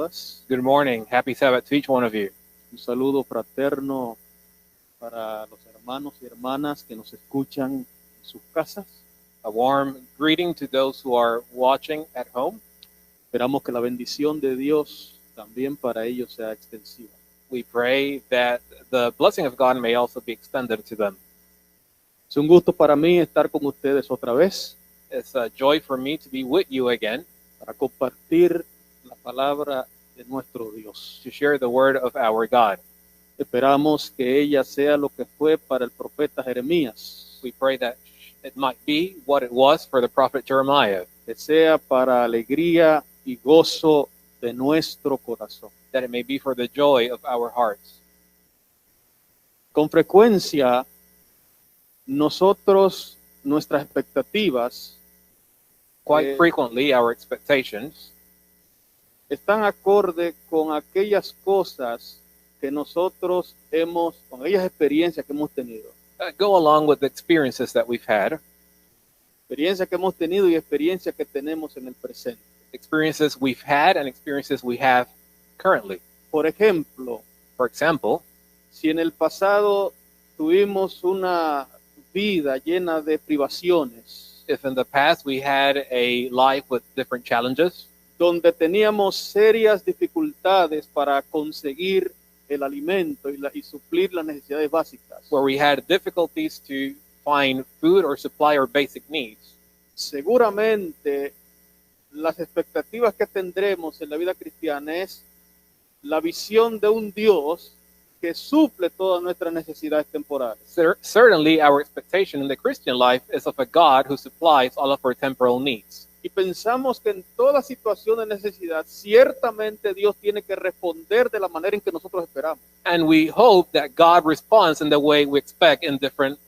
todas. Good morning. Happy Sabbath to each one of you. Un saludo fraterno para los hermanos y hermanas que nos escuchan en sus casas. A warm greeting to those who are watching at home. Esperamos que la bendición de Dios también para ellos sea extensiva. We pray that the blessing of God may also be extended to them. Es un gusto para mí estar con ustedes otra vez It's a joy for me to be with you again para compartir la palabra de nuestro Dios. to share the word of our God. Esperamos que ella sea lo que fue para el profeta Jeremías, We pray that it might be what it was for the prophet Jeremiah, que sea para alegría y gozo de nuestro corazón. that it may be for the joy of our hearts. Con frecuencia, nuestras expectativas Quite frequently, our expectations están acorde con aquellas cosas que nosotros con aquellas experiencias que hemos tenido. Go along with the experiences that we've had, Experiencias que hemos tenido y experiencias que tenemos en el presente. experiences we've had and experiences we have currently. Por ejemplo, For example, si en el pasado tuvimos una vida llena de privaciones, if in the past we had a life with different challenges, donde teníamos serias dificultades para conseguir el alimento y suplir las necesidades básicas, where we had difficulties to find food or supply our basic needs, seguramente las expectativas que tendremos en la vida cristiana es la visión de un Dios que suple todas nuestras necesidades temporales. certainly our expectation in the Christian life is of a God who supplies all of our temporal needs. Y pensamos que en toda situación de necesidad, ciertamente Dios tiene que responder de la manera en que nosotros esperamos. And we hope that God responds in the way we expect in different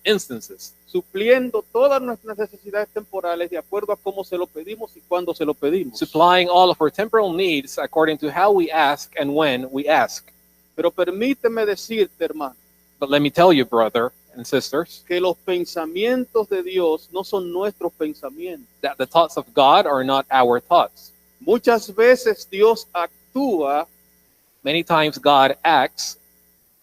instances, Supliendo todas nuestras necesidades temporales de acuerdo a cómo se lo pedimos y cuándo se lo pedimos. supplying all of our temporal needs according to how we ask and when we ask. Pero permíteme decirte, hermano, But let me tell you, brother and sisters, que los pensamientos de Dios no son nuestros pensamientos. that the thoughts of God are not our thoughts. Muchas veces Dios actúa Many times God acts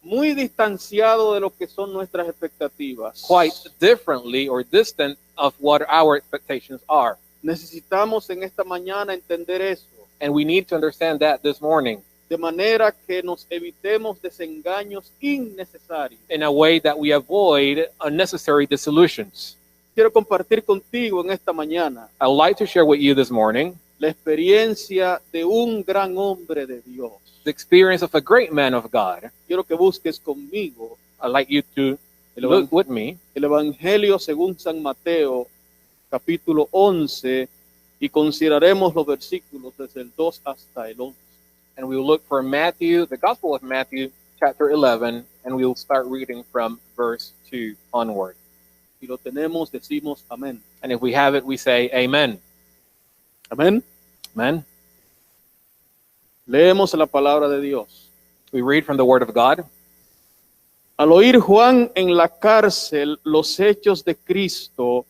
muy distanciado de lo que son nuestras expectativas. quite differently or distant of what our expectations are. Necesitamos en esta mañana entender eso, And we need to understand that this morning de manera que nos evitemos desengaños innecesarios. in a way that we avoid unnecessary disillusions. Quiero compartir contigo en esta mañana I would like to share with you this morning la experiencia de un gran hombre de Dios. the experience of a great man of God. Quiero que busques conmigo I'd like you to look with me el Evangelio según San Mateo, capítulo 11, y consideraremos los versículos desde el 2 hasta el 11. and we will look for Matthew, the Gospel of Matthew, chapter 11, and we will start reading from verse 2 onward. Si lo tenemos, decimos amén. And if we have it, we say amen. Amén. Amen. Leemos la palabra de Dios. We read from the Word of God. Al oír Juan en la cárcel los hechos de Cristo,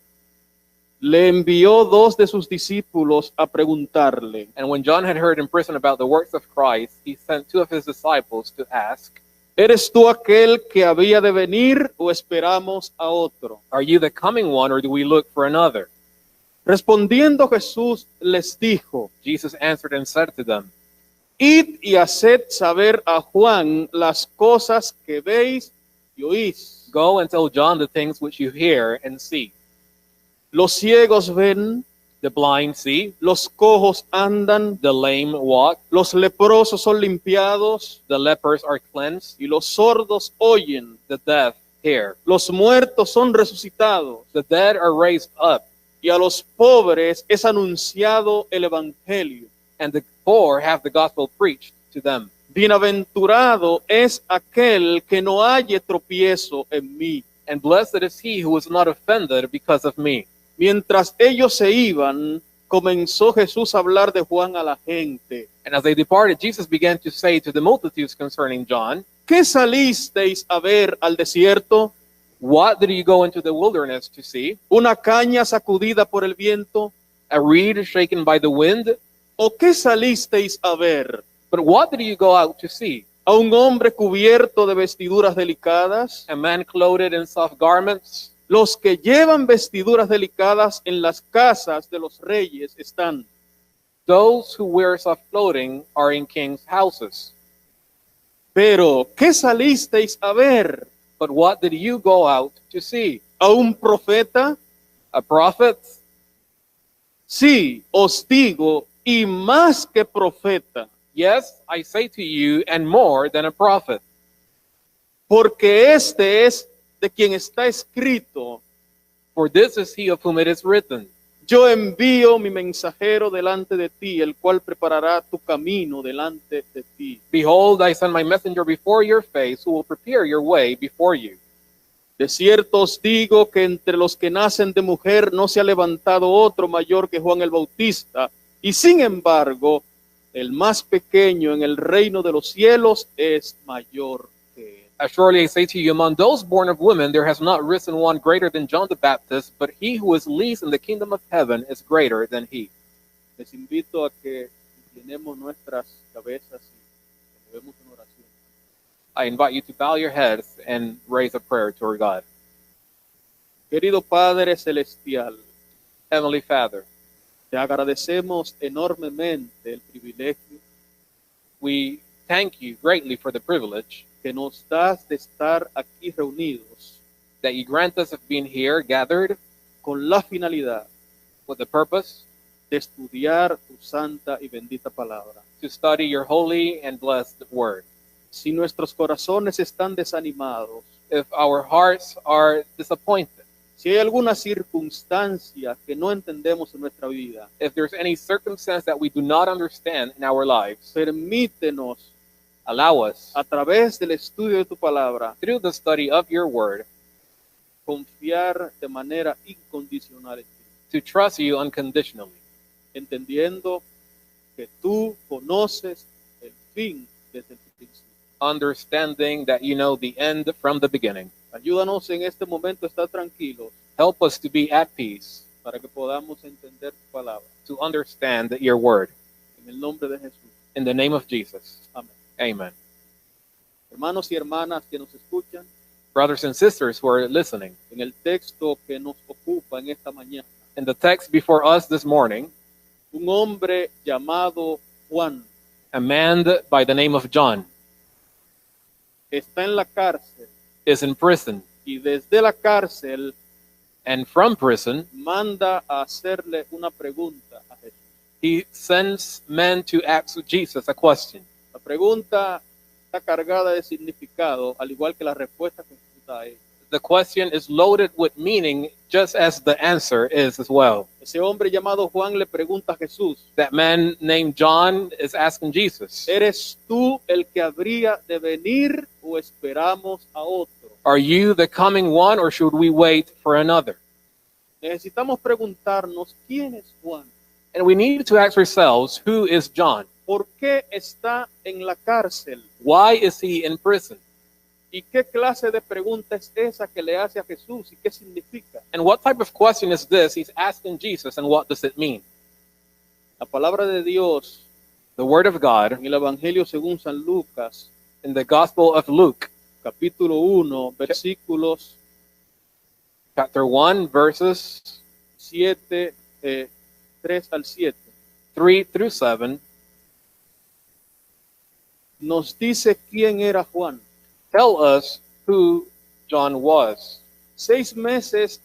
le envió 2 de sus discípulos a preguntarle: And when John had heard in prison about the works of Christ, he sent 2 of his disciples to ask, ¿eres tú aquel que había de venir o esperamos a otro? Are you the coming one, or do we look for another? Respondiendo Jesús les dijo: Jesus answered and said to them, id y haced saber a Juan las cosas que veis y oís. Go and tell John the things which you hear and see. Los ciegos ven, The blind see, los cojos andan, the lame walk, los leprosos son limpiados the lepers are cleansed, y los sordos oyen. the deaf hear, Los muertos son resucitados the dead are raised up, y a los pobres es anunciado el evangelio. and the poor have the gospel preached to them. Bienaventurado es aquel que no halle tropiezo en mí. And blessed is he who is not offended because of me. Mientras ellos se iban, comenzó Jesús a hablar de Juan a la gente. And as they departed, Jesus began to say to the multitudes concerning John, ¿Qué salisteis a ver al desierto? What did you go into the wilderness to see? ¿Una caña sacudida por el viento? A reed shaken by the wind? ¿O qué salisteis a ver? But what did you go out to see? ¿A un hombre cubierto de vestiduras delicadas? A man clothed in soft garments? Los que llevan vestiduras delicadas en las casas de los reyes están. Those who wear soft clothing are in kings' houses. Pero, ¿qué salisteis a ver? But what did you go out to see? ¿A un profeta? A prophet? Sí, os digo, y más que profeta, Yes, I say to you, and more than a prophet. porque este es de quien está escrito: For this is he of whom it is written, yo envío mi mensajero delante de ti, el cual preparará tu camino delante de ti. Behold, I send my messenger before your face, who will prepare your way before you. De cierto os digo que entre los que nacen de mujer no se ha levantado otro mayor que Juan el Bautista, y sin embargo, el más pequeño en el reino de los cielos es mayor que él. As surely I say to you, among those born of women, there has not risen one greater than John the Baptist, but he who is least in the kingdom of heaven is greater than he. Les invito a que inclinemos nuestras cabezas y elevemos una oración. I invite you to bow your heads and raise a prayer to our God. Querido Padre Celestial, Heavenly Father, te agradecemos enormemente el privilegio we thank you greatly for the privilege que nos das de estar aquí reunidos that you grant us of being here, gathered con la finalidad with the purpose de estudiar tu santa y bendita palabra. to study your holy and blessed word. Si nuestros corazones están desanimados, If our hearts are disappointed, si hay alguna circunstancia que no entendemos en nuestra vida, if there's any circumstance that we do not understand in our lives, permítenos allow us, a través del estudio de tu palabra, through the study of your word, confiar de manera incondicional en ti, to trust you unconditionally, entendiendo que tú conoces el fin desde el principio. understanding that you know the end from the beginning. Ayúdanos en este momento a estar tranquilos Help us to be at peace, para que podamos entender tu palabra. to understand your word. En el nombre de Jesús. In the name of Jesus, Amén. amen. Hermanos y hermanas que nos escuchan, Brothers and sisters who are listening, en el texto que nos ocupa en esta mañana, in the text before us this morning, un hombre llamado Juan a man by the name of John está en la cárcel is in prison, y desde la cárcel and from prison, manda a hacerle una pregunta a Jesús. he sends men to ask Jesus a question. La pregunta está cargada de significado, al igual que la respuesta que Jesús da a ella. The question is loaded with meaning, just as the answer is as well. Ese hombre llamado Juan le pregunta a Jesús: That man named John is asking Jesus, ¿eres tú el que habría de venir o esperamos a otro? are you the coming one, or should we wait for another? Necesitamos preguntarnos quién es Juan, And we need to ask ourselves, who is John? por qué está en la cárcel Why is he in prison? y qué clase de pregunta es esa que le hace a Jesús y qué significa. And what type of question is this he's asking Jesus, and what does it mean? La palabra de Dios The word of God en el Evangelio según San Lucas, in the Gospel of Luke, capítulo 1, versículos chapter 1, verses 7, 3 al 7, 3 through 7, nos dice quién era Juan. tell us who John was. 6 meses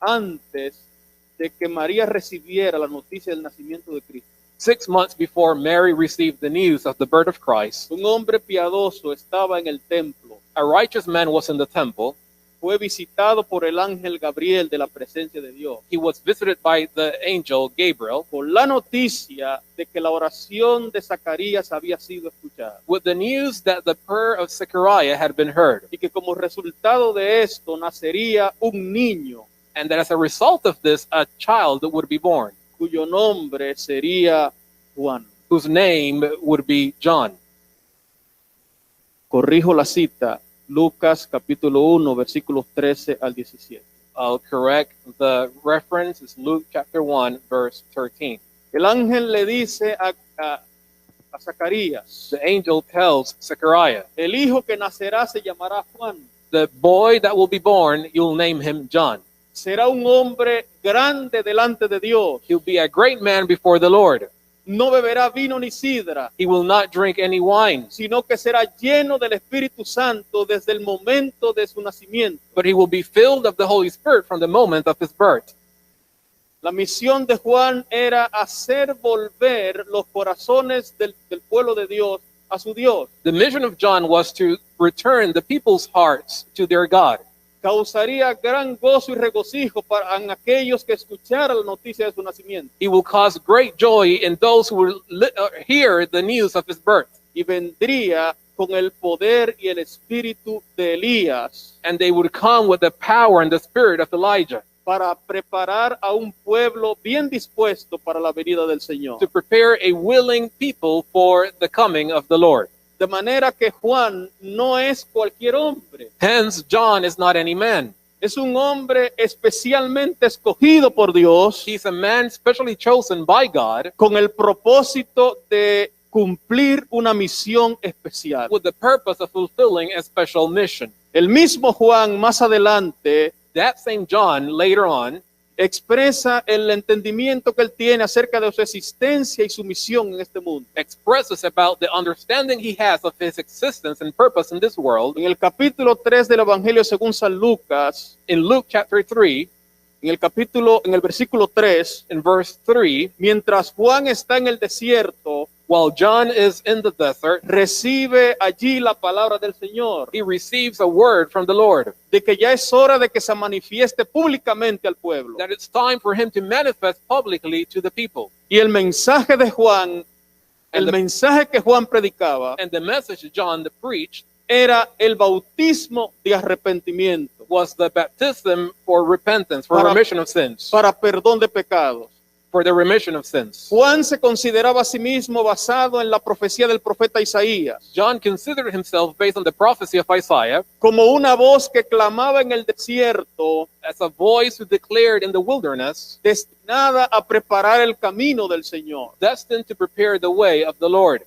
antes de que María recibiera la noticia del nacimiento de Cristo, 6 months before Mary received the news of the birth of Christ, un hombre piadoso estaba en el templo. a righteous man was in the temple. Fue visitado por el ángel Gabriel de la presencia de Dios, He was visited by the angel Gabriel con la noticia de que la oración de Zacarías había sido escuchada with the news that the prayer of Zechariah had been heard, y que como resultado de esto nacería un niño and that as a result of this, a child would be born, cuyo nombre sería Juan. whose name would be John. Corrijo la cita, Lucas capítulo 1, versículos 13 al 17. I'll correct the reference. It's Luke chapter 1, verse 13. El ángel le dice a Zacarías, The angel tells Zechariah, el hijo que nacerá se llamará Juan. the boy that will be born, you'll name him John. Será un hombre grande delante de Dios. He'll be a great man before the Lord. No beberá vino ni sidra, He will not drink any wine, sino que será lleno del Espíritu Santo desde el momento de su nacimiento. but he will be filled of the Holy Spirit from the moment of his birth. La misión de Juan era hacer volver los corazones del pueblo de Dios a su Dios. The mission of John was to return the people's hearts to their God. Causaría gran gozo y regocijo para aquellos que escucharan la noticia de su nacimiento. He will cause great joy in those who will hear the news of his birth. Y vendría con el poder y el espíritu de Elías And they would come with the power and the spirit of Elijah para preparar a un pueblo bien dispuesto para la venida del Señor. to prepare a willing people for the coming of the Lord. De manera que Juan no es cualquier hombre. Hence, John is not any man. Es un hombre especialmente escogido por Dios He's a man specially chosen by God con el propósito de cumplir una misión especial. with the purpose of fulfilling a special mission. El mismo Juan más adelante That same John, later on, expresa el entendimiento que él tiene acerca de su existencia y su misión en este mundo. expresses about the understanding he has of his existence and purpose in this world. En el capítulo 3 del Evangelio según San Lucas, In Luke chapter 3, en el versículo 3, in verse 3, mientras Juan está en el desierto, while John is in the desert, recibe allí la palabra del Señor, he receives a word from the Lord de que ya es hora de que se manifieste públicamente al pueblo. that it's time for him to manifest publicly to the people. Y el mensaje de Juan, el mensaje que Juan predicaba, And the message John preached era el bautismo de arrepentimiento was the baptism for repentance, for Para- remission of sins, para perdón de pecados. for the remission of sins. Juan se consideraba a sí mismo basado en la profecía del profeta Isaías, John considered himself, based on the prophecy of Isaiah, como una voz que clamaba en el desierto, as a voice who declared in the wilderness, destinada a preparar el camino del Señor. destined to prepare the way of the Lord.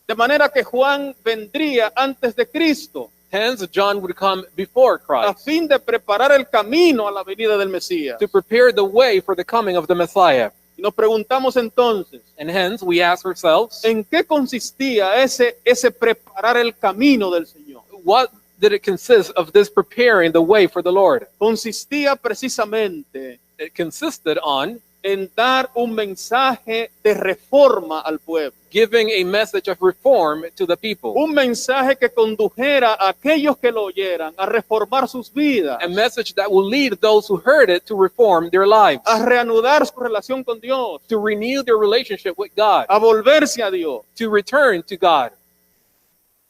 De manera que Juan vendría antes de Cristo, Hence, John would come before a Christ fin de preparar el camino a la venida del Mesías. to prepare the way for the coming of the Messiah. Y nos preguntamos entonces, And hence, we ask ourselves, ¿en qué consistía ese preparar el camino del Señor? what did it consist of this preparing the way for the Lord? Consistía precisamente It consisted on en dar un mensaje de reforma al pueblo. giving a message of reform to the people. Un mensaje que condujera a aquellos que lo oyeran a reformar sus vidas, A message that will lead those who heard it to reform their lives, a reanudar su relación con Dios, to renew their relationship with God, a volverse a Dios. to return to God.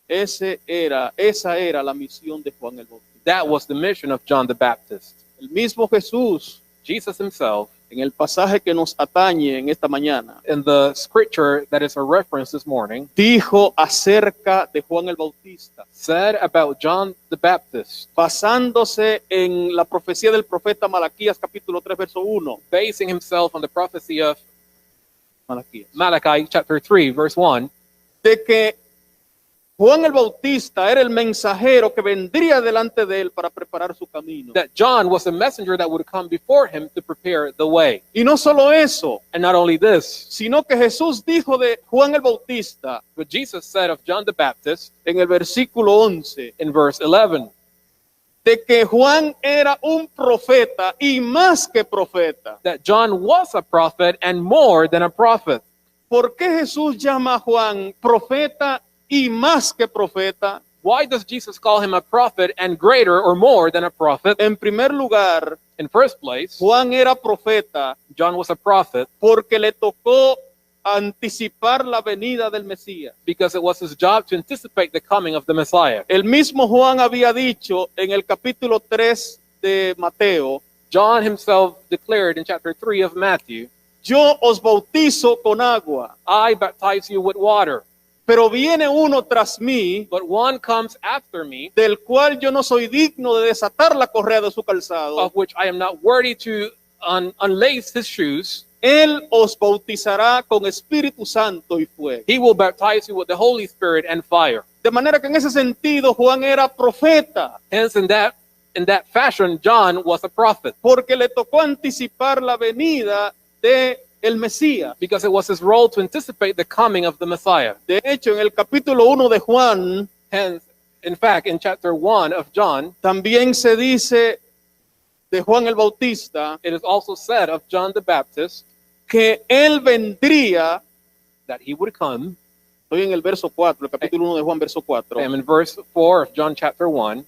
Esa era la misión de Juan el Bautista. That was the mission of John the Baptist. El mismo Jesús, Jesus himself, en el pasaje que nos atañe en esta mañana, in the scripture that is a reference this morning, dijo acerca de Juan el Bautista, said about John the Baptist, basándose en la profecía del profeta Malaquías capítulo 3 verso 1. basing himself on the prophecy of Malaquías. Malachi chapter 3 verse 1, De que Juan el Bautista era el mensajero que vendría delante de él para preparar su camino. that John was a messenger that would come before him to prepare the way. Y no solo eso, And not only this, sino que Jesús dijo de Juan el Bautista but Jesus said of John the Baptist en el versículo 11, in verse 11, de que Juan era un profeta y más que profeta. that John was a prophet and more than a prophet. ¿Por qué Jesús llama a Juan profeta y más que profeta? Why does Jesus call him a prophet and greater or more than a prophet? En primer lugar, In first place, Juan era profeta John was a prophet porque le tocó anticipar la venida del Mesías. because it was his job to anticipate the coming of the Messiah. El mismo Juan había dicho en el capítulo 3 de Mateo, John himself declared in chapter 3 of Matthew, yo os bautizo con agua, I baptize you with water, pero viene uno tras mí, but one comes after me, del cual yo no soy digno de desatar la correa de su calzado. of which I am not worthy to unlace his shoes. Él os bautizará con Espíritu Santo y fuego. He will baptize you with the Holy Spirit and fire. De manera que en ese sentido Juan era profeta, Hence, in that fashion, John was a prophet, porque le tocó anticipar la venida de el Mesías. because it was his role to anticipate the coming of the Messiah. De hecho, en el capítulo 1 de Juan, Hence, in fact, in chapter 1 of John, también se dice de Juan el Bautista it is also said of John the Baptist que él vendría, that he would come. estoy en el verso 4, el capítulo 1 de Juan, verso 4, I am in verse 4 of John chapter 1.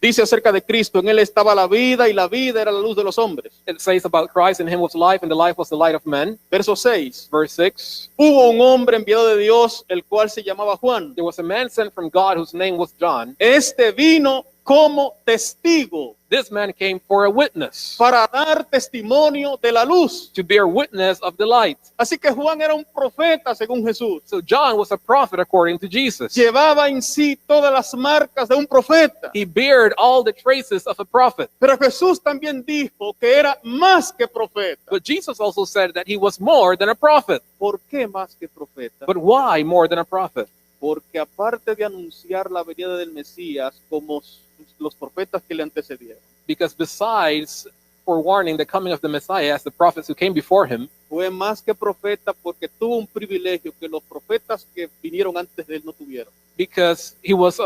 dice acerca de Cristo, en él estaba la vida y la vida era la luz de los hombres. It says about Christ, in him was life, and the life was the light of men. Verso 6, Verse 6, hubo un hombre enviado de Dios, el cual se llamaba Juan. there was a man sent from God whose name was John. Este vino como testigo This man came for a witness, para dar testimonio de la luz. to bear witness of the light. Así que Juan era un profeta según Jesús. So John was a prophet according to Jesus. Llevaba en sí todas las marcas de un profeta. He bared all the traces of a prophet. Pero Jesús también dijo que era más que profeta. But Jesus also said that he was more than a prophet. ¿Por qué más que profeta? But why more than a prophet? Porque aparte de anunciar la venida del Mesías como los profetas que le antecedieron, Because besides forewarning the coming of the Messiah as the prophets who came before him, fue más que profeta porque tuvo un privilegio que los profetas que vinieron antes de él no tuvieron. because he was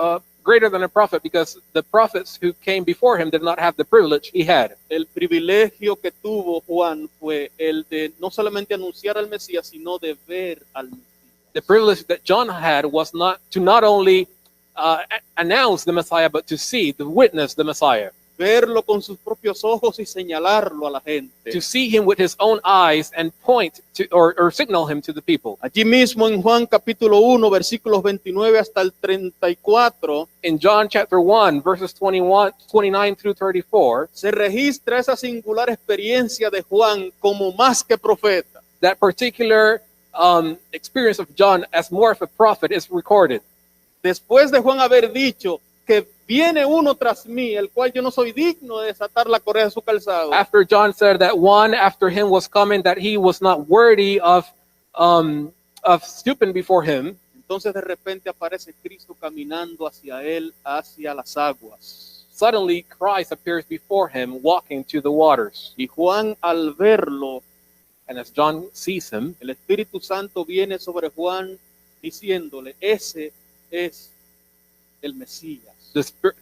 greater than a prophet, because the prophets who came before him did not have the privilege he had. El privilegio que tuvo Juan fue el de no solamente anunciar al Mesías, sino de ver al Mesías. The privilege that John had was not only announce the Messiah, but to see, to witness the Messiah, Verlo con sus propios ojos y señalarlo a la gente. to see him with his own eyes and point to or signal him to the people. Allí mismo en Juan capítulo 1, versículos 29 hasta el 34, In John chapter 1, verses 29 through 34, se registra esa singular experiencia de Juan como más que profeta. that particular experience of John as more of a prophet is recorded. Después de Juan haber dicho que viene uno tras mí, el cual yo no soy digno de desatar la correa de su calzado. After John said that one after him was coming, that he was not worthy of stooping before him, Entonces de repente aparece Cristo caminando hacia él, hacia las aguas. suddenly Christ appears before him walking to the waters. Y Juan al verlo, And as John sees him, el Espíritu Santo viene sobre Juan diciéndole, ese es el Mesías.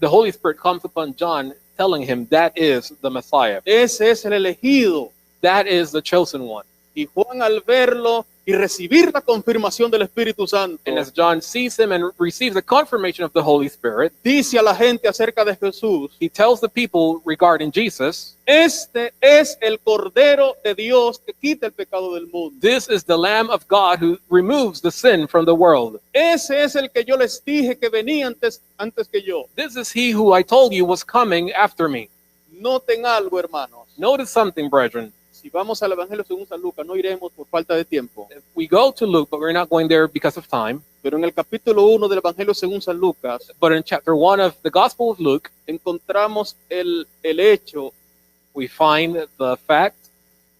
the Holy Spirit comes upon John, telling him that is the Messiah. Ese es el elegido. That is the chosen one. Y Juan al verlo y recibir la confirmación del Espíritu Santo, And as John sees him and receives the confirmation of the Holy Spirit, dice a la gente acerca de Jesús, he tells the people regarding Jesus, este es el Cordero de Dios que quita el pecado del mundo. this is the Lamb of God who removes the sin from the world. Ese es el que yo les dije que venía antes que yo. This is he who I told you was coming after me. Noten algo, hermanos. Notice something, brethren. Si vamos al Evangelio según San Lucas, no iremos por falta de tiempo. We go to Luke, but we're not going there because of time. Pero en el capítulo 1 del Evangelio según San Lucas, But in chapter 1 of the Gospel of Luke, encontramos el hecho we find the fact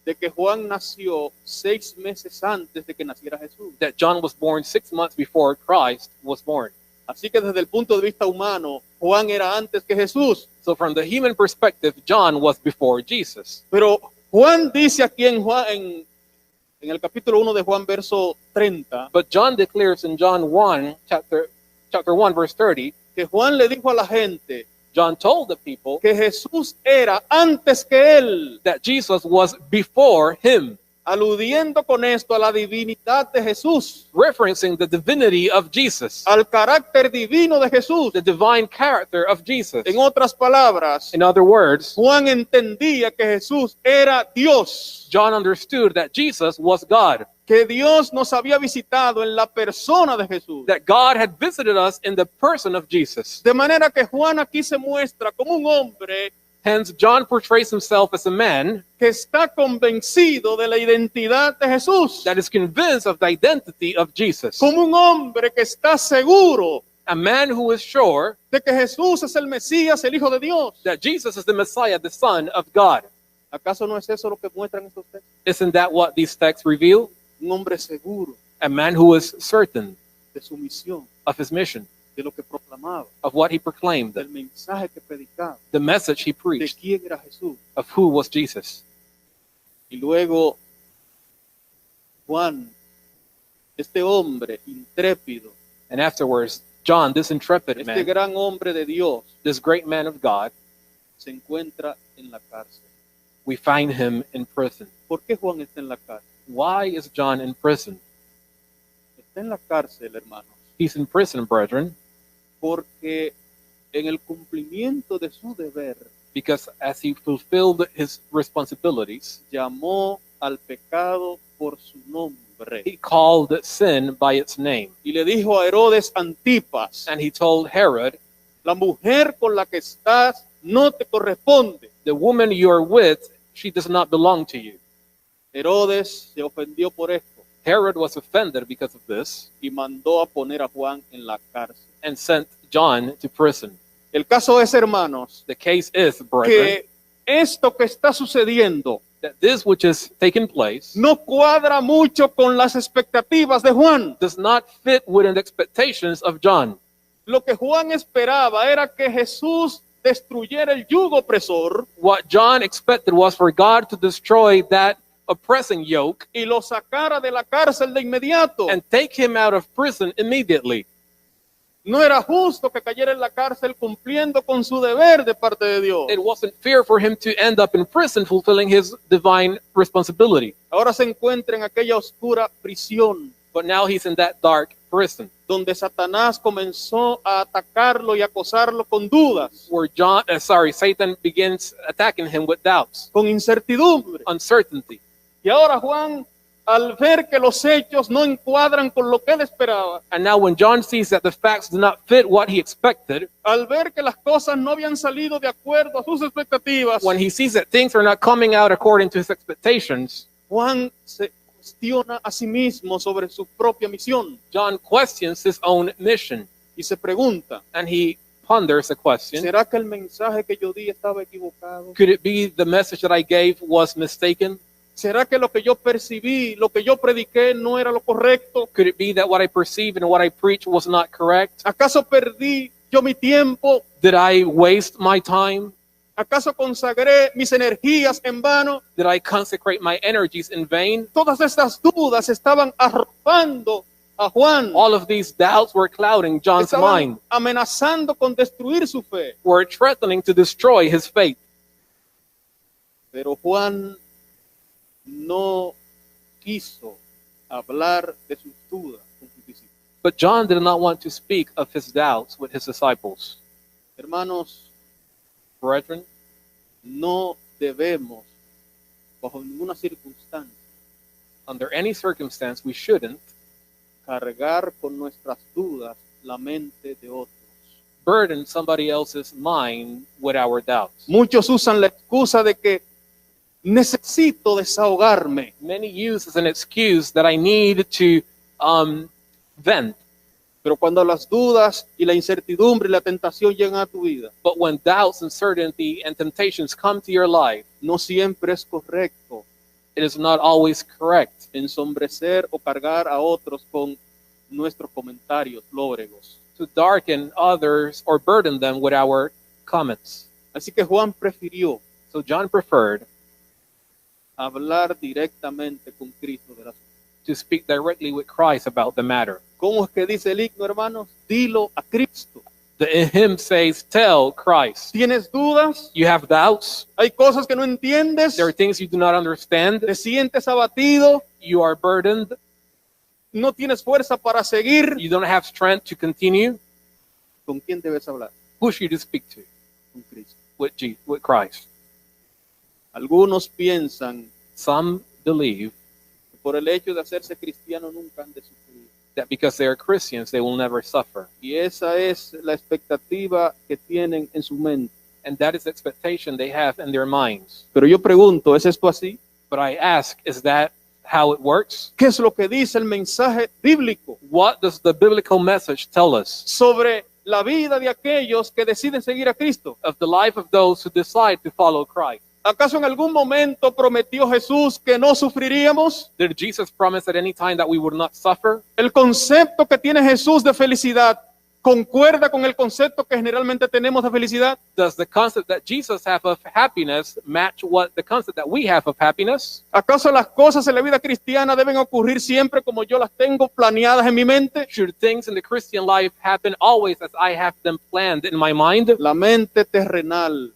de que Juan nació 6 meses antes de que naciera Jesús. that John was born 6 months before Christ was born. Así que desde el punto de vista humano, Juan era antes que Jesús. So from the human perspective, John was before Jesus. Pero Juan dice aquí en el capítulo 1 de Juan, verso 30, But John declares in John 1, chapter 1, verse 30, que Juan le dijo a la gente John told the people que Jesús era antes que él, that Jesus was before him, aludiendo con esto a la divinidad de Jesús, referencing the divinity of Jesus, al carácter divino de Jesús. the divine character of Jesus. En otras palabras, In other words, Juan entendía que Jesús era Dios, John understood that Jesus was God, que Dios nos había visitado en la persona de Jesús. that God had visited us in the person of Jesus. De manera que Juan aquí se muestra como un hombre Hence, John portrays himself as a man que está convencido de la identidad de Jesús, that is convinced of the identity of Jesus, como un hombre que está seguro a man who is sure de que Jesús es el Mesías, el Hijo de Dios. that Jesus is the Messiah, the Son of God. ¿Acaso no es eso lo que muestran estos textos? Isn't that what these texts reveal? Un hombre seguro A man who was certain de su misión, of his mission, de lo que proclamaba, of what he proclaimed, del mensaje que predicaba, the message he de preached, quién era Jesús. of who was Jesus. Y luego Juan, este hombre intrépido, And afterwards, John, this intrepid este man, gran hombre de Dios, this great man of God, se encuentra en la cárcel. we find him in prison. ¿Por qué Juan está en la cárcel? Why is John in prison? Está en la cárcel, hermanos, He's in prison, brethren, porque en el cumplimiento de su deber because as he fulfilled his responsibilities, llamó al pecado por su nombre he called sin by its name. y le dijo a Herodes Antipas, And he told Herod, la mujer con la que estás no te corresponde. the woman you are with, she does not belong to you. Herodes se ofendió por esto Herod was offended because of this y mandó a poner a Juan en la cárcel. and sent John to prison. El caso es, hermanos, The case is, brethren, que esto que está sucediendo that this which is taking place no cuadra mucho con las expectativas de Juan. does not fit within the expectations of John. Lo que Juan esperaba era que Jesús destruyera el yugo opresor What John expected was for God to destroy that oppressing yoke y lo sacara de la cárcel de inmediato. and take him out of prison immediately. No era justo que cayera en la cárcel cumpliendo con su deber de parte de Dios. It wasn't fair for him to end up in prison fulfilling his divine responsibility. Ahora se encuentra en aquella oscura prisión But now he's in that dark prison donde Satanás comenzó a atacarlo y acosarlo con dudas, where Satan begins attacking him with doubts, con incertidumbre. uncertainty. Y ahora Juan, al ver que los hechos no encuadran con lo que él esperaba, And now when John sees that the facts do not fit what he expected, al ver que las cosas no habían salido de acuerdo a sus expectativas, when he sees that things are not coming out according to his expectations, Juan se cuestiona a sí mismo sobre su propia misión John questions his own mission y se pregunta, and he ponders a question. ¿será que el mensaje que yo di estaba equivocado? Could it be the message that I gave was mistaken? ¿Será que lo que yo percibí, lo que yo prediqué no era lo correcto? Could it be that what I perceived and what I preached was not correct? ¿Acaso perdí yo mi tiempo? Did I waste my time? ¿Acaso consagré mis energías en vano? Did I consecrate my energies in vain? Todas estas dudas estaban arropando a Juan. All of these doubts were clouding John's Estaban mind, amenazando con destruir su fe. were threatening to destroy his faith. Pero Juan no quiso hablar de sus dudas con sus discípulos. But John did not want to speak of his doubts with his disciples. Hermanos, Brethren, no debemos, bajo ninguna circunstancia, under any circumstance, we shouldn't cargar con nuestras dudas la mente de otros. burden somebody else's mind with our doubts. Muchos usan la excusa de que necesito desahogarme. Many use as an excuse that I need to vent. Pero cuando las dudas y la incertidumbre y la tentación llegan a tu vida, But when doubts, uncertainty, and temptations come to your life, no siempre es correcto it is not always correct ensombrecer o cargar a otros con nuestros comentarios lóbregos. to darken others or burden them with our comments. Así que Juan prefirió So John preferred hablar directamente con Cristo de la to speak directly with Christ about the matter. ¿Cómo es que dice el himno, hermanos? Dilo a Cristo. The hymn says, tell Christ. ¿Tienes dudas? You have doubts. ¿Hay cosas que no entiendes? There are things you do not understand. ¿Te sientes abatido? You are burdened. ¿No tienes fuerza para seguir? You don't have strength to continue. ¿Con quién debes hablar? Who should you speak to? Con Cristo. With Christ. Algunos piensan Some believe que por el hecho de hacerse cristiano nunca han de sufrir. that because they are Christians, they will never suffer. Y esa es la expectativa que tienen en su mente. And that is the expectation they have in their minds. Pero yo pregunto, ¿es esto así? But I ask, is that how it works? ¿Qué es lo que dice el mensaje bíblico What does the biblical message tell us sobre la vida de aquellos que deciden seguir a Cristo? of the life of those who decide to follow Christ? ¿Acaso en algún momento prometió Jesús que no sufriríamos? Did Jesus promise at any time that we would not suffer? El concepto que tiene Jesús de felicidad concuerda con el concepto que generalmente tenemos de felicidad. Does the concept that Jesus have of happiness match what the concept that we have of happiness? ¿Acaso las cosas en la vida cristiana deben ocurrir siempre como yo las tengo planeadas en mi mente? Should things in the Christian life happen always as I have them planned in my mind? La mente terrenal,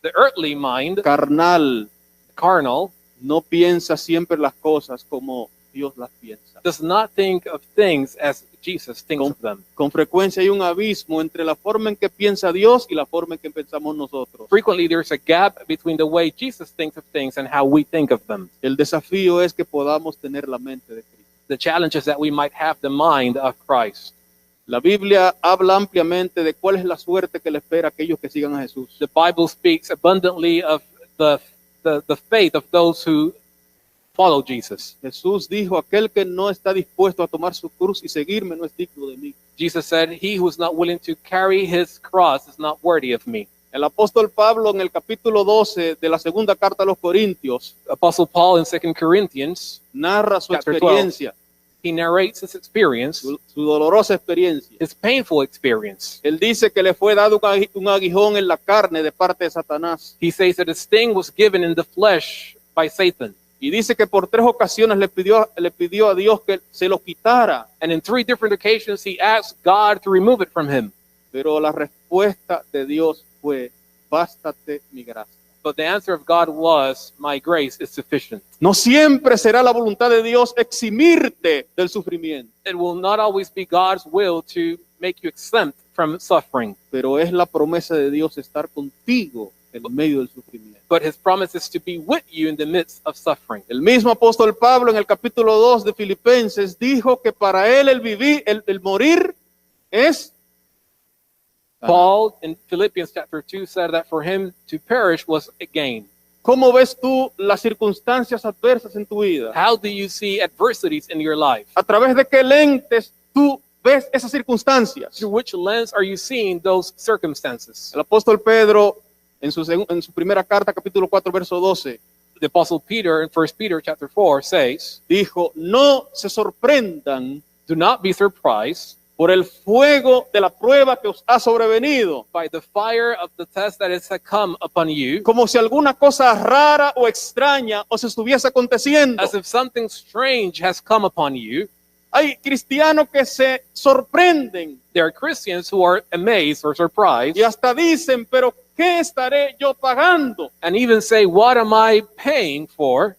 The earthly mind, carnal, carnal, no piensa siempre las cosas como Dios las piensa. does not think of things as Jesus thinks of them. Con frecuencia hay un abismo entre la forma en que piensa Dios y la forma en que pensamos nosotros. Frequently, there's a gap between the way Jesus thinks of things and how we think of them. El desafío es que podamos tener la mente de Cristo. The challenge is that we might have the mind of Christ. La Biblia habla ampliamente de cuál es la suerte que le espera a aquellos que sigan a Jesús. The Bible speaks abundantly of the faith of those who follow Jesus. Jesús dijo, aquel que no está dispuesto a tomar su cruz y seguirme no es digno de mí. Jesus said, he who is not willing to carry his cross is not worthy of me. El apóstol Pablo en el capítulo 12 de la segunda carta a los Corintios Apostle Paul in 2 Corinthians, narra su Chapter 12. experiencia, he narrates his experience, su dolorosa experiencia. his painful experience. Él dice que le fue dado un aguijón en la carne de parte de Satanás. He says that a sting was given in the flesh by Satan. Y dice que por 3 ocasiones le pidió a Dios que se lo quitara. And in 3 different occasions, he asked God to remove it from him. Pero la respuesta de Dios fue, bástate mi gracia. But the answer of God was, my grace is sufficient. No siempre será la voluntad de Dios eximirte del sufrimiento, It will not always be God's will to make you exempt from suffering. pero es la promesa de Dios estar contigo en medio del sufrimiento. But his promise is to be with you in the midst of suffering. El mismo apóstol Pablo en el capítulo 2 de Filipenses dijo que para él el morir es Paul in Philippians chapter 2 said that for him to perish was a gain. ¿Cómo ves tú las circunstancias adversas en tu vida? How do you see adversities in your life? ¿A través de qué lentes tú ves esas circunstancias? Through which lens are you seeing those circumstances? El apóstol Pedro en su primera carta, capítulo 4, verso 12, The apostle Peter in 1 Peter chapter 4 says, dijo, no se sorprendan do not be surprised por el fuego de la prueba que os ha sobrevenido, by the fire of the test that is to come upon you, como si alguna cosa rara o extraña os estuviese aconteciendo. as if something strange has come upon you. Hay cristianos que se sorprenden There are Christians who are amazed or surprised y hasta dicen, pero ¿qué estaré yo pagando? and even say, what am I paying for?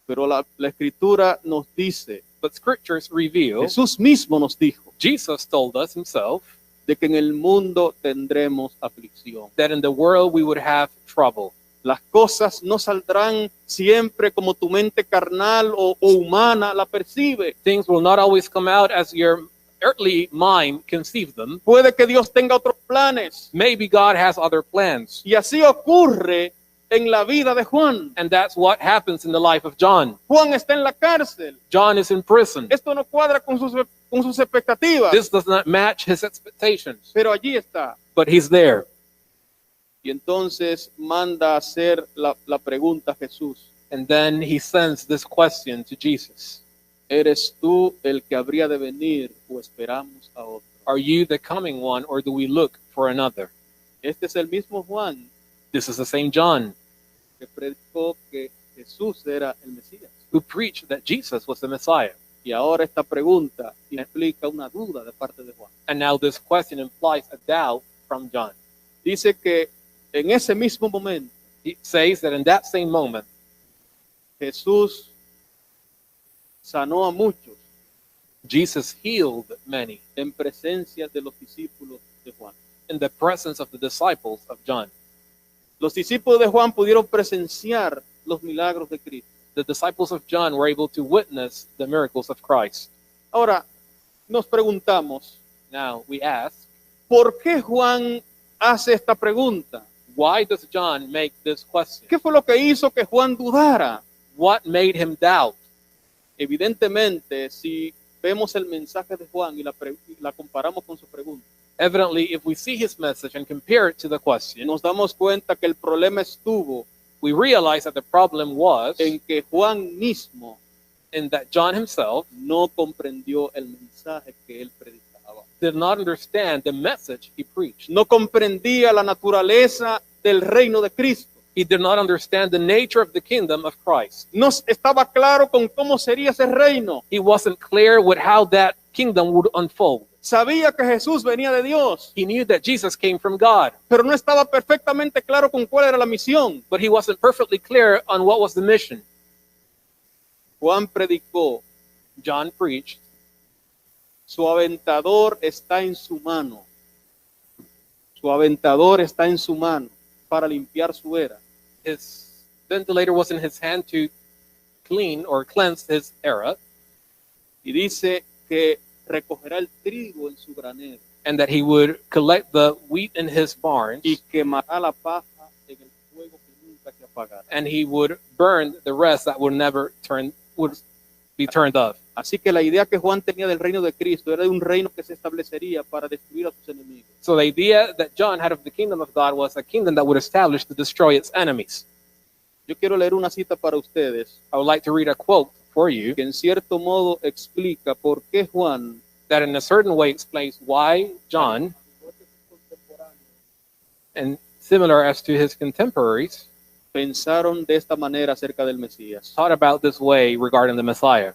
Pero la escritura nos dice, But scriptures reveal, Jesús mismo nos dijo, Jesus told us himself, de que en el mundo tendremos aflicción. that in the world we would have trouble. Las cosas no saldrán siempre como tu mente carnal o humana la percibe. Things will not always come out as your earthly mind conceives them. Puede que Dios tenga otros planes. Maybe God has other plans. Y así ocurre en la vida de Juan. And that's what happens in the life of John. Juan está en la cárcel. John is in prison. Esto no cuadra con sus expectativas, This does not match his expectations, pero allí está. but he's there. Y entonces manda a hacer la pregunta a Jesús. And then he sends this question to Jesus. ¿Eres tú el que habría de venir o esperamos a otro? Are you the coming one, or do we look for another? Este es el mismo Juan This is the same John que predicó que Jesús era el Mesías. who preached that Jesus was the Messiah. Y ahora esta pregunta implica una duda de parte de Juan. And now this question implies a doubt from John. Dice que en ese mismo momento He says that in that same moment, Jesús sanó a muchos Jesus healed many en presencia de los discípulos de Juan. in the presence of the disciples of John. Los discípulos de Juan pudieron presenciar los milagros de Cristo. The disciples of John were able to witness the miracles of Christ. Ahora, nos preguntamos, Now we ask, ¿por qué Juan hace esta pregunta? why does John make this question? ¿Qué fue lo que hizo que Juan dudara? What made him doubt? Evidentemente, si vemos el mensaje de Juan y la comparamos con su pregunta, Evidently, if we see his message and compare it to the question, nos damos cuenta que el problema estuvo we realize that the problem was en que Juan mismo in that John himself no comprendió el mensaje que él predicaba. did not understand the message he preached. No comprendía la naturaleza del reino de Cristo. He did not understand the nature of the kingdom of Christ. No estaba claro con cómo sería ese reino. He wasn't clear with how that kingdom would unfold. Sabía que Jesús venía de Dios, He knew that Jesus came from God, pero no estaba perfectamente claro con cuál era la misión. but he wasn't perfectly clear on what was the mission. Juan predicó, John preached, su aventador está en su mano. Su aventador está en su mano para limpiar su era. his ventilator was in his hand to clean or cleanse his era, Y dice que recogerá el trigo en su granero and that he would collect the wheat in his barns, y quemará la paja en el fuego que nunca se apagará. and he would burn the rest that would be turned off. Así que la idea que Juan tenía del reino de Cristo era de un reino que se establecería para destruir a sus enemigos. So the idea that John had of the kingdom of God was a kingdom that would establish to destroy its enemies. Yo quiero leer una cita para ustedes I would like to read a quote for you que en cierto modo explica por qué Juan that in a certain way explains why John, and similar as to his contemporaries, pensaron de esta manera acerca del Mesías. thought about this way regarding the Messiah.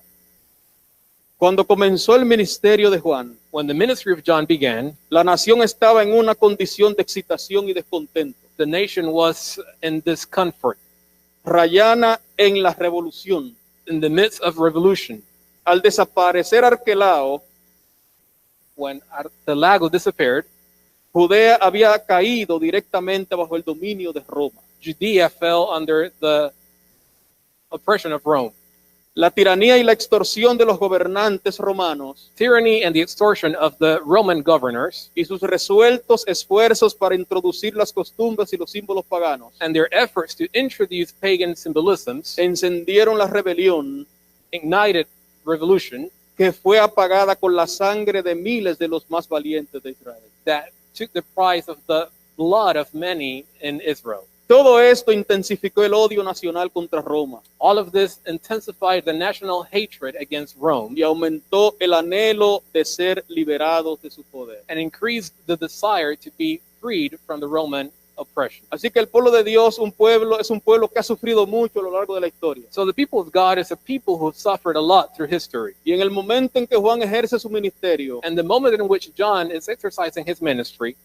Cuando comenzó el ministerio de Juan, When the ministry of John began, la nación estaba en una condición de excitación y descontento, the nation was in discomfort, rayana en la revolución. in the midst of revolution. Al desaparecer Arquelao, When Archelago disappeared, Judea había caído directamente bajo el dominio de Roma. Judea fell under the oppression of Rome. La tiranía y la extorsión de los gobernantes romanos Tyranny and the extortion of the Roman governors y sus resueltos esfuerzos para introducir las costumbres y los símbolos paganos and their efforts to introduce pagan symbolisms encendieron la rebelión ignited revolution que fue apagada con la sangre de miles de los más valientes de Israel. that took the price of the blood of many in Israel. Todo esto intensificó el odio nacional contra Roma All of this intensified the national hatred against Rome y aumentó el anhelo de ser liberados de su poder. and increased the desire to be freed from the Roman oppression. Así que el pueblo de Dios, es un pueblo que ha sufrido mucho a lo largo de la historia. So the people of God is a people who have suffered a lot through history. Y en el momento en que Juan ejerce su ministerio, And the moment in which John is exercising his ministry,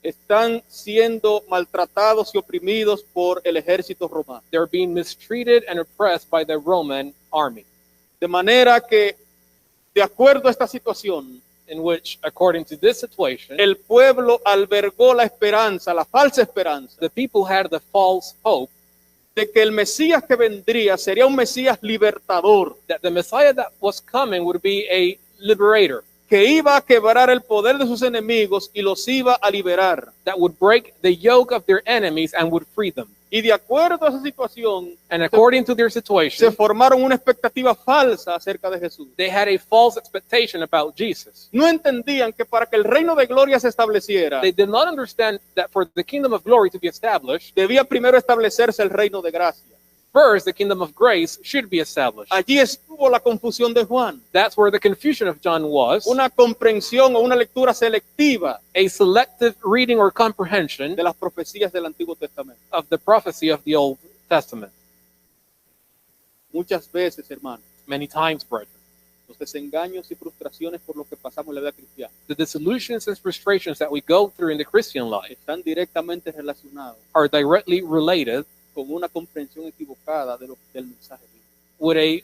están siendo maltratados y oprimidos por el ejército romano. they're being mistreated and oppressed by the Roman army. De manera que, de acuerdo a esta situación, In which, according to this situation, el pueblo albergó la esperanza, la falsa esperanza, the people had the false hope de que el Mesías que vendría sería un Mesías libertador, that the Messiah that was coming would be a liberator, que iba a quebrar el poder de sus enemigos y los iba a liberar. that would break the yoke of their enemies and would free them. Y de acuerdo a esa situación, And according to their se situation, formaron una expectativa falsa acerca de Jesús. they had a false expectation about Jesus. No entendían que para que el reino de gloria se estableciera, They did not understand that for the kingdom of glory to be established, debía primero establecerse el reino de gracia. first the kingdom of grace should be established. Allí estuvo la confusión de Juan, That's where the confusion of John was, una comprensión o una lectura selectiva a selective reading or comprehension de las profecías del Antiguo Testamento. of the prophecy of the Old Testament. Muchas veces, hermanos, Many times, brethren, los desengaños y frustraciones por los que pasamos en la vida cristiana the disillusions and frustrations that we go through in the Christian life están directamente relacionados are directly related con una comprensión equivocada del mensaje bíblico. with a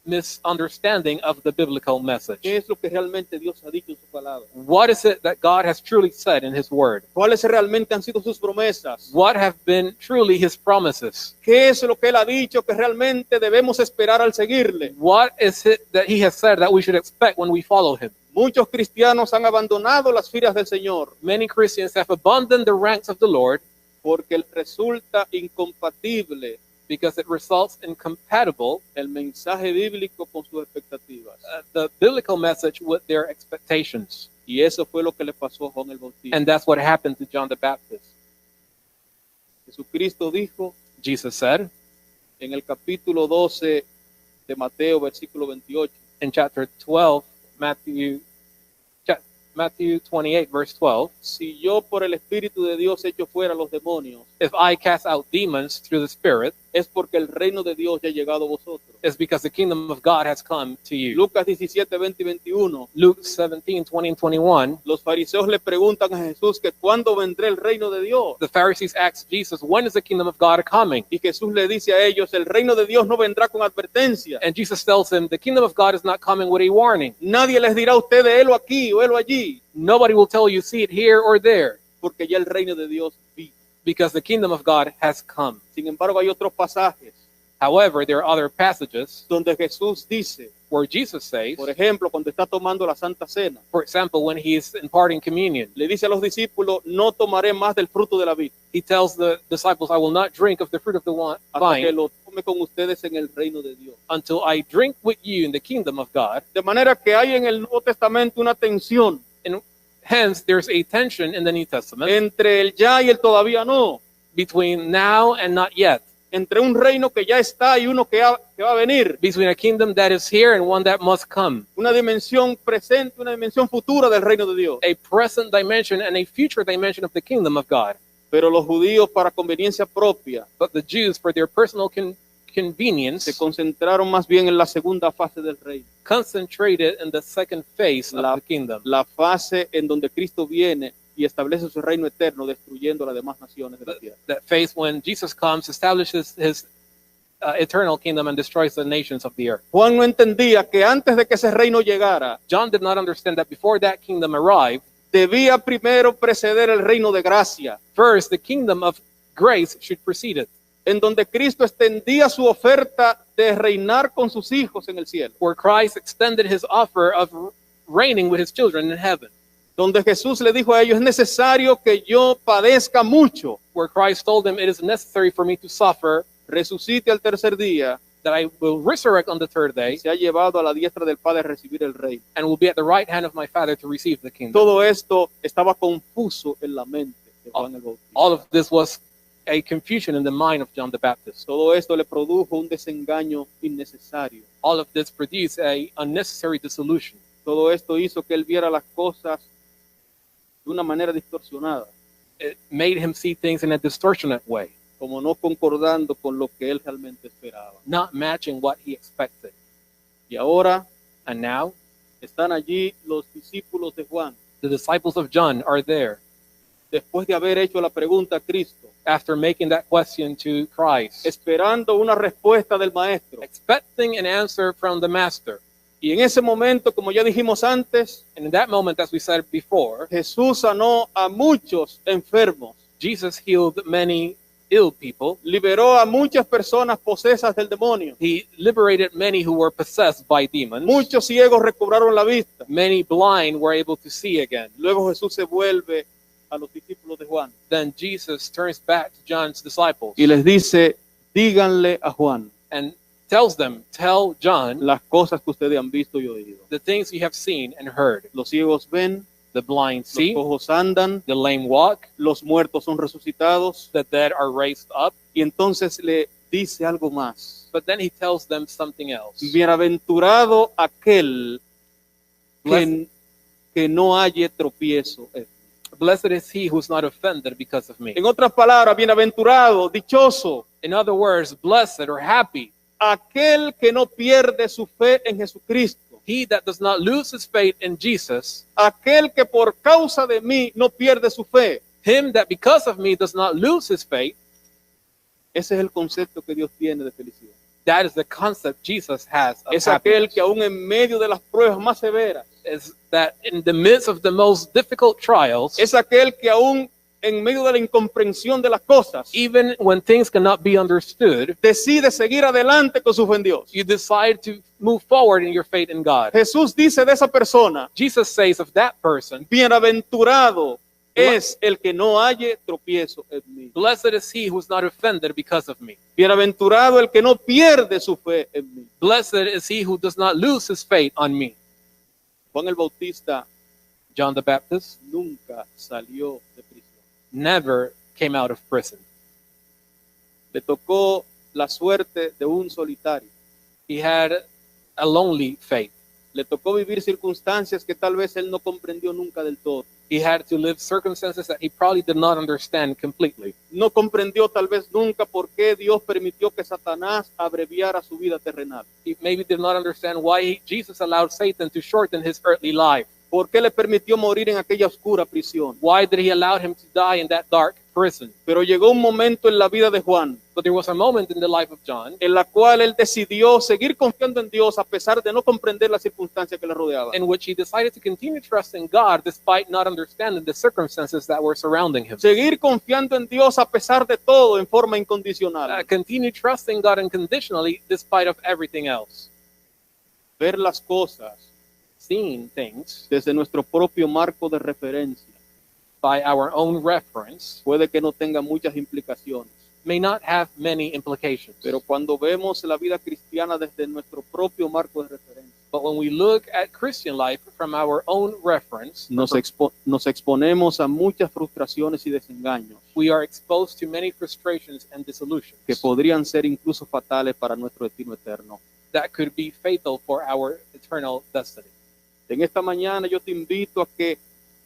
misunderstanding of the biblical message. ¿Qué es lo que realmente Dios ha dicho en su palabra? What is it that God has truly said in His Word? ¿Cuáles realmente han sido sus promesas? What have been truly His promises? ¿Qué es lo que Él ha dicho que realmente debemos esperar al seguirle? What is it that He has said that we should expect when we follow Him? Muchos cristianos han abandonado las filas del Señor Many Christians have abandoned the ranks of the Lord porque resulta incompatible because it results incompatible el mensaje bíblico con sus expectativas. the biblical message with their expectations. Y eso fue lo que le pasó a Juan el Bautista. And that's what happened to John the Baptist. Jesucristo dijo, Jesus said en el capítulo 12 de Mateo, versículo 28. in chapter 12, Matthew 28, verse 12, Si yo por el Espíritu de Dios echo fuera los demonios, if I cast out demons through the Spirit, es porque el reino de Dios ya ha llegado a vosotros. it's because the kingdom of God has come to you. Lucas 17, 20 y 21. Luke 17, 20 and 21, Los fariseos le preguntan a Jesús que cuándo vendrá el reino de Dios. the Pharisees asked Jesus, when is the kingdom of God coming? Y Jesús le dice a ellos, el reino de Dios no vendrá con advertencia. And Jesus tells him, the kingdom of God is not coming with a warning. Nadie les dirá a ustedes, helo aquí o helo allí, Nobody will tell you, see it here or there, porque ya el reino de Dios vino. because the kingdom of God has come. Sin embargo, hay otros pasajes However, there are other passages donde Jesús dice, where Jesus says, por ejemplo, cuando está tomando la Santa Cena, for example, when he's imparting communion, le dice a los discípulos, no tomaré más del fruto de la vid, he tells the disciples, I will not drink of the fruit of the hasta que vine lo tome con ustedes en el reino de Dios. until I drink with you in the kingdom of God. De manera que hay en el Nuevo Testamento una tensión And hence, there's a tension in the New Testament entre el ya y el todavía no, between now and not yet, entre un reino que ya está y uno que va a venir, between a kingdom that is here and one that must come, una dimensión presente, una dimensión futura del reino de Dios. a present dimension and a future dimension of the kingdom of God. Pero los judíos, para conveniencia propia, But the Jews, for their personal se convenience, concentraron más bien en la segunda fase del reino, concentrated in the second phase La- of the kingdom, la fase en donde Cristo viene y establece su reino eterno, destruyendo las demás naciones de la tierra. that phase when Jesus comes, establishes his eternal kingdom and destroys the nations of the earth. Juan no entendía que antes de que ese reino llegara, John did not understand that before that kingdom arrived, debía primero preceder el reino de gracia, first the kingdom of grace should precede it, en donde Cristo extendía su oferta de reinar con sus hijos en el cielo, where Christ extended his offer of reigning with his children in heaven, donde Jesús le dijo a ellos, es necesario que yo padezca mucho, where Christ told them, it is necessary for me to suffer, resucite al tercer día, that I will resurrect on the third y day, se ha llevado a la diestra del Padre a recibir el reino. and will be at the right hand of my Father to receive the kingdom. Todo esto estaba confuso en la mente de Juan el Bautista. All of this was a confusion in the mind of John the Baptist. Todo esto le produjo un desengaño innecesario. All of this produced a unnecessary dissolution. Todo esto hizo que él viera las cosas de una manera distorsionada, It made him see things in a distortionate way, como no concordando con lo que él realmente esperaba. not matching what he expected. Y ahora And now, están allí los discípulos de Juan, the disciples of John are there después de haber hecho la pregunta a Cristo, after making that question to Christ, esperando una respuesta del maestro. expecting an answer from the Master. Y en ese momento, como ya dijimos antes, And in that moment, as we said before, Jesús sanó a muchos enfermos, Jesus healed many ill people. liberó a muchas personas posesas del demonio. He liberated many who were possessed by demons. Muchos ciegos recobraron la vista. Many blind were able to see again. Luego Jesús se vuelve a los discípulos de Juan Then Jesus turns back to John's disciples y les dice, díganle a Juan and tells them, tell John las cosas que ustedes han visto y oído. the things you have seen and heard. Los ciegos ven, The blind los see, cojos andan, the lame walk, los muertos son resucitados. the dead are raised up. Y entonces le dice algo más. But then he tells them something else. Bienaventurado aquel Blessed, que no halle tropiezo. blessed is he who's not offended because of me. En otras palabras, bienaventurado, dichoso, In other words, blessed or happy, aquel que no pierde su fe en Jesucristo. he that does not lose his faith in Jesus, Aquel que por causa de mí no pierde su fe. him that because of me does not lose his faith. Ese es el concepto que Dios tiene de felicidad. That is the concept Jesus has of Es aquel happiness. que aún en medio de las pruebas más severas, Is that in the midst of the most difficult trials, es aquel que aún en medio de la incomprensión de las cosas, even when things cannot be understood, decide seguir adelante con su fe en Dios. you decide to move forward in your faith in God. Jesús dice de esa persona, Jesus says of that person, bienaventurado es el que no halle tropiezo en mí. blessed is he who is not offended because of me. Bienaventurado el que no pierde su fe en mí. Blessed is he who does not lose his faith on me. Juan el Bautista John the Baptist nunca salió de prisión. never came out of prison. Le tocó la suerte de un solitario. He had a lonely faith. Le tocó vivir circunstancias que tal vez él no comprendió nunca del todo. He had to live circumstances that he probably did not understand completely. No comprendió tal vez nunca por qué Dios permitió que Satanás abreviara su vida terrenal. He maybe did not understand why Jesus allowed Satan to shorten his earthly life. ¿Por qué le permitió morir en aquella oscura prisión? Why did he allow him to die in that dark prison? Pero llegó un momento en la vida de Juan But there was a moment in the life of John en la cual él decidió seguir confiando en Dios a pesar de no comprender las circunstancias que le rodeaban. in which he decided to continue trusting God despite not understanding the circumstances that were surrounding him. Seguir confiando en Dios a pesar de todo en forma incondicional. Continue trusting God unconditionally despite of everything else. Ver las cosas Seeing things desde nuestro propio marco de referencia by our own reference puede que no tenga muchas implicaciones. may not have many implications. Pero cuando vemos la vida cristiana desde nuestro propio marco de referencia, But when we look at Christian life from our own reference, nos exponemos a muchas frustraciones y desengaños we are exposed to many frustrations and disillusions que podrían ser incluso fatales para nuestro destino eterno. that could be fatal for our eternal destiny. En esta mañana yo te invito a que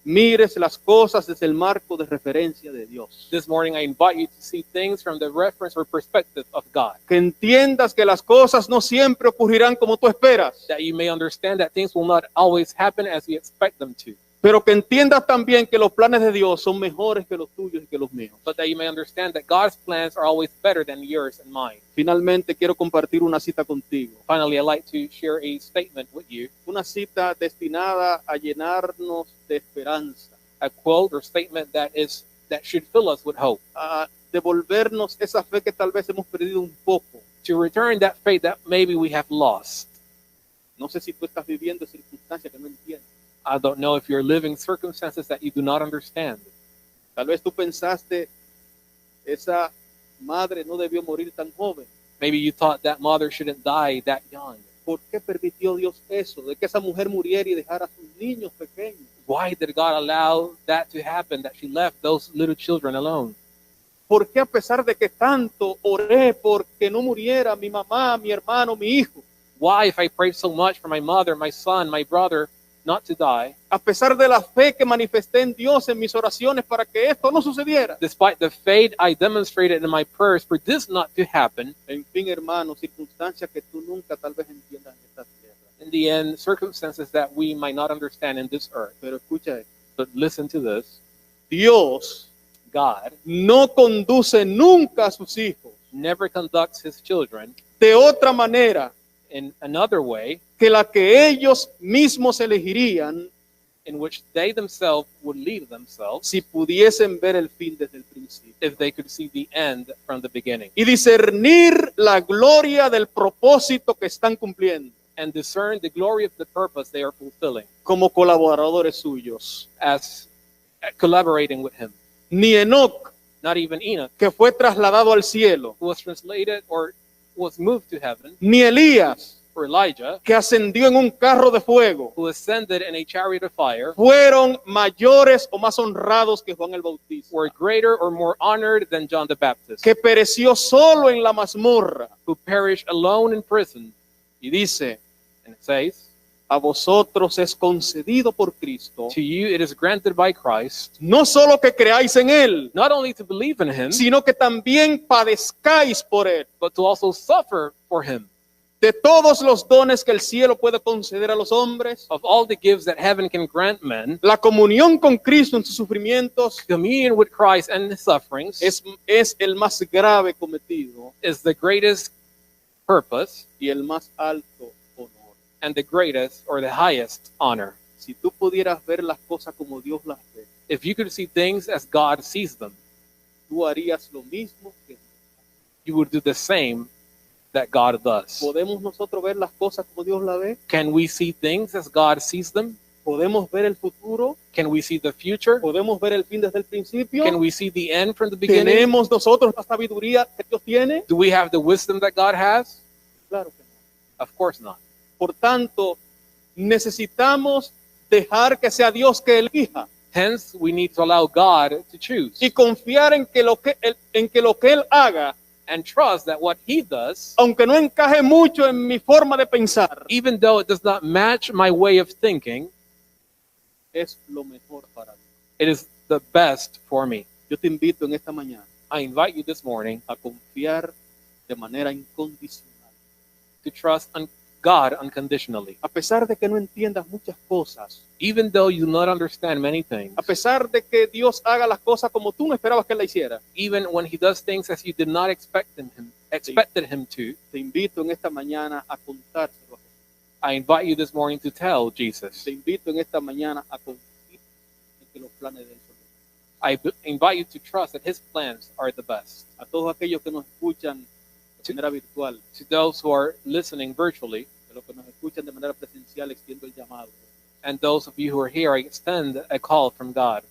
mires las cosas desde el marco de referencia de Dios. This morning, I invite you to see things from the reference or perspective of God, Que entiendas que las cosas no siempre ocurrirán como tú esperas, that you may understand that things will not always happen as you expect them to, pero que entiendas también que los planes de Dios son mejores que los tuyos y que los míos. but that you may understand that God's plans are always better than yours and mine. Finalmente quiero compartir una cita contigo, Finally, I'd like to share a statement with you, una cita destinada a llenarnos de esperanza, a quote or statement that should fill us with hope, a devolvernos esa fe que tal vez hemos perdido un poco. to return that faith that maybe we have lost. No sé si tú estás viviendo circunstancias que no entiendes. I don't know if you're living circumstances that you do not understand. Tal vez tú pensaste, esa madre no debió morir tan joven. Maybe you thought that mother shouldn't die that young. ¿Por qué permitió Dios eso? De que esa mujer muriera y dejara a sus niños pequeños. Why did God allow that to happen, that she left those little children alone? ¿Por qué a pesar de que tanto oré porque no muriera mi mamá, mi hermano, mi hijo? Why, if I prayed so much for my mother, my son, my brother, not to die, A pesar de la fe que manifesté en Dios en mis oraciones para que esto no sucediera. despite the faith I demonstrated in my prayers for this not to happen, En fin, hermano, circunstancias que tú nunca tal vez entiendas en esta tierra. in the end, circumstances that we might not understand in this earth. Pero escucha esto. But listen to this. Dios God no conduce nunca a sus hijos never conducts his children de otra manera in another way que la que ellos mismos elegirían in which they themselves would lead themselves si pudiesen ver el fin desde el principio if they could see the end from the beginning y discernir la gloria del propósito que están cumpliendo and discern the glory of the purpose they are fulfilling como colaboradores suyos. as collaborating with him. Ni Enoc, Not even Enoch, que fue trasladado al cielo, who was translated or was moved to heaven, ni Elías, or Elijah, que ascendió en un carro de fuego, who ascended in a chariot of fire, fueron mayores o más honrados que Juan el Bautista, were greater or more honored than John the Baptist, que pereció solo en la mazmorra. who perished alone in prison. Y dice, And it says, a vosotros es concedido por Cristo, to you it is granted by Christ, no solo que creáis en Él, not only to believe in him, sino que también padezcáis por Él. but to also suffer for him. De todos los dones que el cielo puede conceder a los hombres, Of all the gifts that heaven can grant men, la comunión con Cristo en sus sufrimientos communion with Christ and his sufferings es el más grave cometido is the greatest purpose y el más alto honor. and the greatest or the highest honor. Si tú pudieras ver las cosas como Dios las ve, If you could see things as God sees them, tú harías lo mismo que Dios. you would do the same that God does. ¿Podemos nosotros ver las cosas como Dios las ve? Can we see things as God sees them? ¿Podemos ver el futuro? Can we see the future? ¿Podemos ver el fin desde el principio? Can we see the end from the beginning? ¿Tenemos nosotros la sabiduría que Dios tiene? Do we have the wisdom that God has? Claro que no. Of course not. Por tanto, necesitamos dejar que sea Dios que elija Hence, we need to allow God to choose y confiar en que lo que Él haga and trust that what he does, aunque no encaje mucho en mi forma de pensar, even though it does not match my way of thinking, es lo mejor para mí. it is the best for me. Yo te invito en esta mañana I invite you this morning a confiar de manera incondicional. to trust on God unconditionally. A pesar de que no entiendas muchas cosas, Even though you do not understand many things, a pesar de que Dios haga las cosas como tú no esperabas que Él la hiciera, even when he does things as you did not expected him to, te invito en esta mañana a contárselo a Jesús. I invite you this morning to tell Jesus. Te invito en esta mañana a confiar en que los planes de Él son los mejores. Invite you to trust that his plans are the best. A todos aquellos que nos escuchan de manera virtual, To those who are listening virtually, de los que nos escuchan de manera presencial, extiendo el llamado. and those of you who are here, I extend a call from God.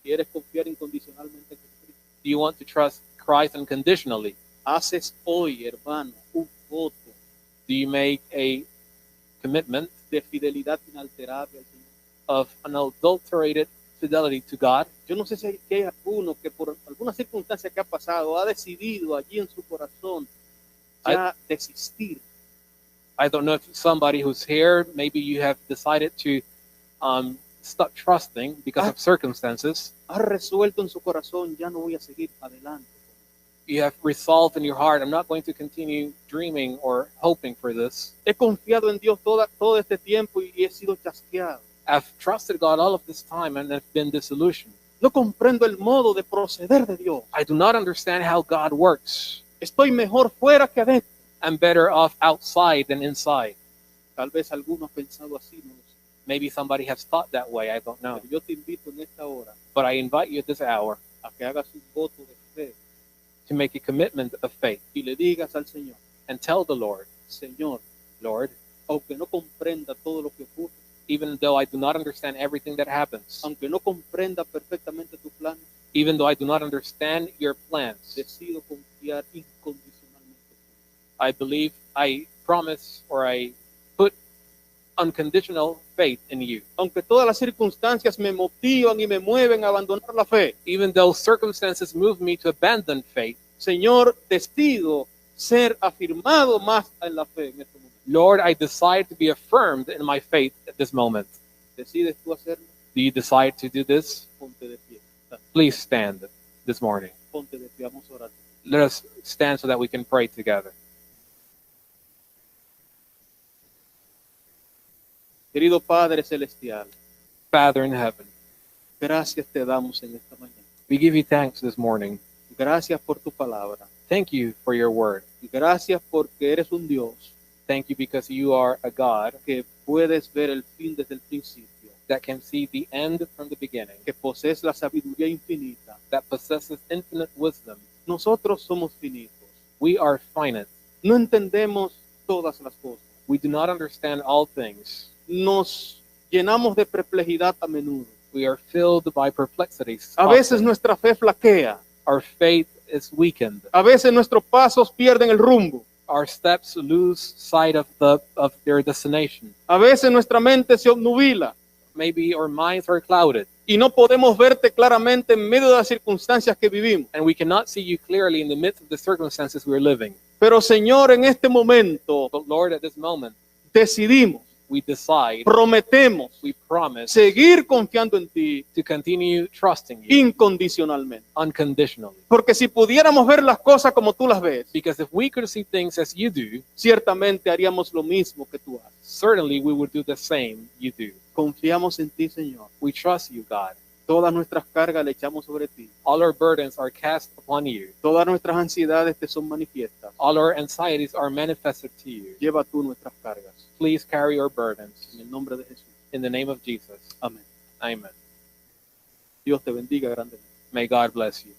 ¿Quieres confiar incondicionalmente en Jesucristo? Do you want to trust Christ unconditionally? Haces hoy, hermano, un voto Do you make a commitment de fidelidad inalterable al Señor. of unadulterated fidelity to God? Yo no sé si hay alguno que por alguna circunstancia que ha pasado ha decidido allí en su corazón ya desistir. I don't know if somebody who's here, maybe you have decided to stop trusting because of circumstances. Ha resuelto en su corazón, ya no voy a seguir adelante. You have resolved in your heart, I'm not going to continue dreaming or hoping for this. He confiado en Dios todo este tiempo y he sido chasqueado. I've trusted God all of this time and have been disillusioned. No comprendo el modo de proceder de Dios. I do not understand how God works. Estoy mejor fuera que adentro. I'm better off outside than inside. Tal vez alguno ha pensado así, no lo sé. Maybe somebody has thought that way, I don't know. Pero yo te invito en esta hora But I invite you at this hour a que hagas un voto de fe to make a commitment of faith y le digas al Señor, and tell the Lord, Señor, Lord, aunque no comprenda todo lo que ocurre, even though I do not understand everything that happens, aunque no comprenda perfectamente tu plan, even though I do not understand your plans, decido confiar incondicionalmente. I believe, I promise, or I put unconditional faith in you. Aunque todas las circunstancias me motivan y me mueven a abandonar la fe, Even though circumstances move me to abandon faith, Señor, decido ser afirmado más en la fe en este momento. Lord, I decide to be affirmed in my faith at this moment. ¿Decides tú hacerlo? Do you decide to do this? Ponte de pie. Please stand this morning. Ponte de pie. Vamos a orar. Let us stand so that we can pray together. Querido Padre Celestial, Father in heaven, gracias te damos en esta mañana. we give you thanks this morning. Gracias por tu palabra. Thank you for your word. Gracias porque eres un Dios Thank you because you are a God que puedes ver el fin desde el principio, that can see the end from the beginning, que posees la sabiduría infinita. that possesses infinite wisdom. Nosotros somos finitos. We are finite. No entendemos todas las cosas. We do not understand all things. Nos llenamos de perplejidad a menudo. We are filled by perplexities. A veces often. nuestra fe flaquea. Our faith is weakened. A veces nuestros pasos pierden el rumbo. Our steps lose sight of their destination. A veces nuestra mente se obnubila Maybe our minds are clouded, y no podemos verte claramente en medio de las circunstancias que vivimos. and we cannot see you clearly in the midst of the circumstances we are living. Pero Señor, en este momento But Lord, at this moment, decidimos, we decide, prometemos we promise seguir confiando en ti to continue trusting you incondicionalmente. unconditionally. Porque si pudiéramos ver las cosas como tú las ves, Because if we could see things as you do, ciertamente haríamos lo mismo que tú haces. certainly we would do the same you do. Confiamos en ti, Señor. We trust you, God. Todas nuestras cargas le echamos sobre ti. All our burdens are cast upon you. Todas nuestras ansiedades te son manifiestas. All our anxieties are manifested to you. Lleva tú nuestras cargas. Please carry your burdens. En el nombre de Jesús. In the name of Jesus. Amén. Amen. Dios te bendiga grandemente. May God bless you.